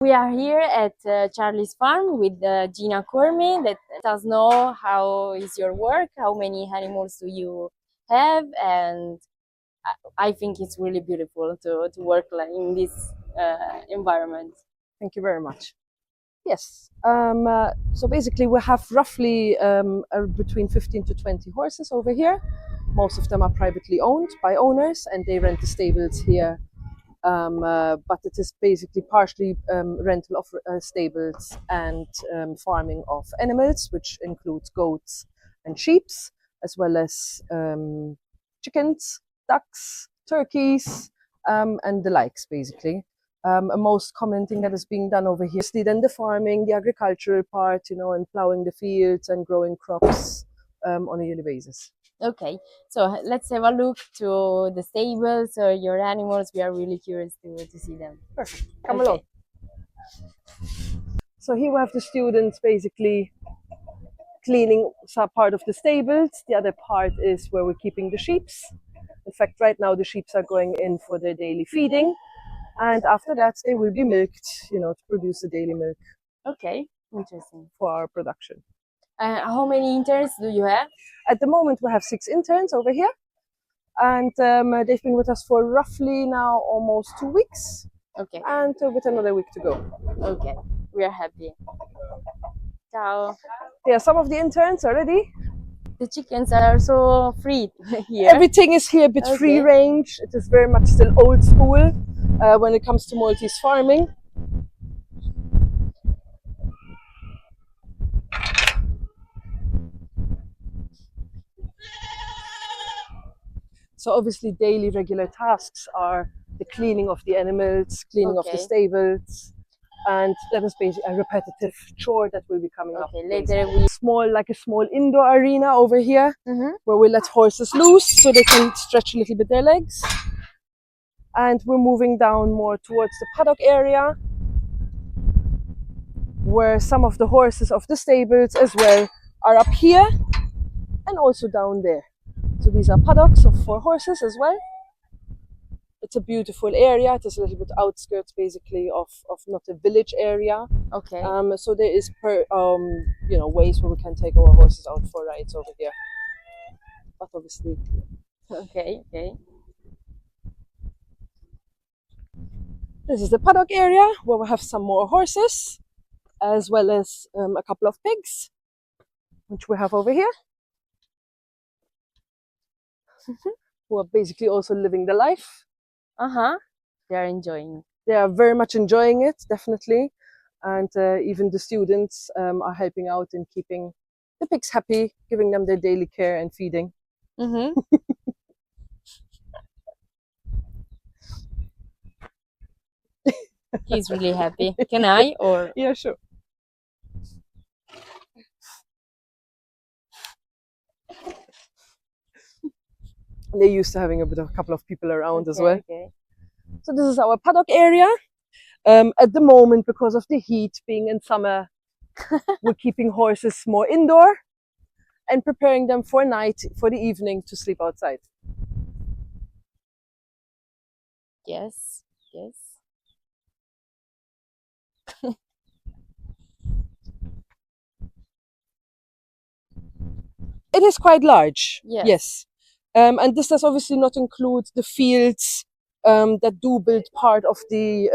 We are here at Charlie's farm with Gina Cormi. Let us know how is your work, how many animals do you have, and I think it's really beautiful to work like in this environment. Thank you very much. Yes. So basically, we have roughly between 15 to 20 horses over here. Most of them are privately owned by owners, and they rent the stables here. But it is basically partially rental of stables and farming of animals, which includes goats and sheep, as well as chickens, ducks, turkeys, and the likes, basically. A most common thing that is being done over here is then the farming, the agricultural part, and plowing the fields and growing crops on a yearly basis. Okay, so let's have a look to the stables or your animals. We are really curious to see them. Perfect. Come along. So here we have the students basically cleaning some part of the stables. The other part is where we're keeping the sheep. In fact, right now the sheep are going in for their daily feeding. And after that, they will be milked, to produce the daily milk. Okay, interesting. For our production. How many interns do you have? At the moment, we have 6 interns over here. And they've been with us for roughly now almost 2 weeks. Okay. And with another week to go. Okay, we are happy. Ciao. Yeah, some of the interns already. The chickens are also free here. Everything is here a bit free range. It is very much still old school when it comes to Maltese farming. So obviously daily regular tasks are the cleaning of the animals, cleaning of the stables, and that is basically a repetitive chore that will be coming up. Later like a small indoor arena over here, where we let horses loose so they can stretch a little bit their legs. And we're moving down more towards the paddock area, where some of the horses of the stables as well are up here and also down there. So these are paddocks for horses as well. It's a beautiful area. It is a little bit outskirts, basically, of not a village area. Okay. So there is ways where we can take our horses out for rides over here. But obviously. Okay. This is the paddock area where we have some more horses, as well as a couple of pigs, which we have over here. Who are basically also living the life. They are enjoying. They are very much enjoying it, definitely. And even the students are helping out in keeping the pigs happy, giving them their daily care and feeding. He's really happy. Can I? Or yeah, sure. They're used to having a couple of people around as well. Okay. So this is our paddock area. At the moment, because of the heat being in summer, we're keeping horses more indoor and preparing them for night, for the evening, to sleep outside. Yes. It is quite large. Yes. And this does obviously not include the fields that do build part of the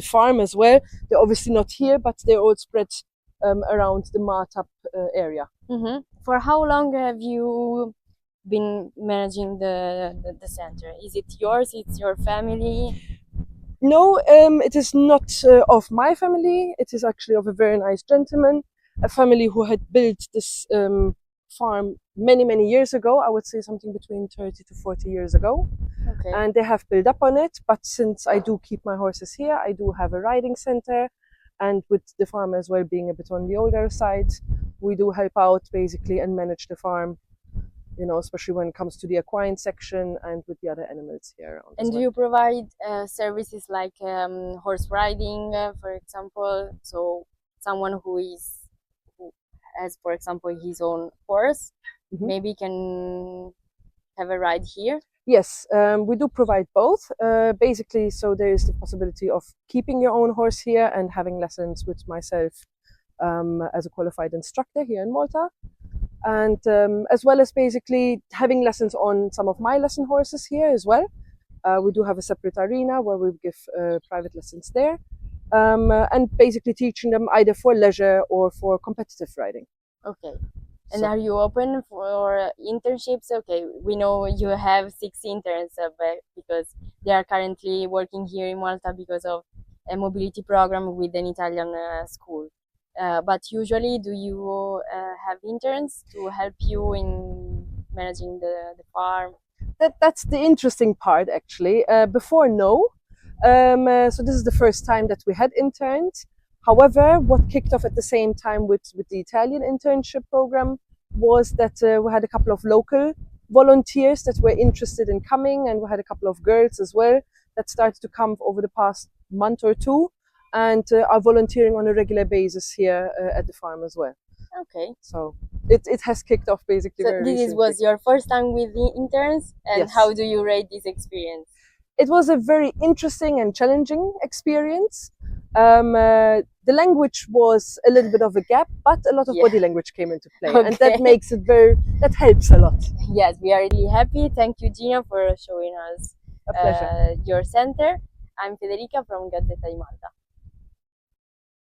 farm as well. They're obviously not here, but they're all spread around the Malta area. For how long have you been managing the center? Is it yours? It's your family? No, it is not of my family. It is actually of a very nice gentleman, a family who had built this farm many years ago. I would say something between 30 to 40 years ago. Okay. And they have built up on it. But since I do keep my horses here, I do have a riding center. And with the farm as well being a bit on the older side, we do help out basically and manage the farm, especially when it comes to the equine section and with the other animals here around. And do you provide services like horse riding, for example? So someone who has, for example, his own horse, maybe can have a ride here? Yes, we do provide both. Basically, so there is the possibility of keeping your own horse here and having lessons with myself as a qualified instructor here in Malta, and as well as basically having lessons on some of my lesson horses here as well. We do have a separate arena where we give private lessons there, and basically teaching them either for leisure or for competitive riding. Okay. And So are you open for internships? Okay, we know you have 6 interns because they are currently working here in Malta because of a mobility program with an Italian school. But usually, do you have interns to help you in managing the farm? that's the interesting part, actually. Before, no. So this is the first time that we had interns. However, what kicked off at the same time with the Italian internship program was that we had a couple of local volunteers that were interested in coming, and we had a couple of girls as well that started to come over the past month or two, and are volunteering on a regular basis here at the farm as well. Okay. So it has kicked off basically So very this recently. was your first time with the interns, and Yes. how do you rate this experience? It was a very interesting and challenging experience. The language was a little bit of a gap, but a lot of Yeah. body language came into play, and Okay. that makes it that helps a lot. Yes, we are really happy. Thank you, Gina, for showing us A pleasure. your center. I'm Federica from Gazzetta di Malta.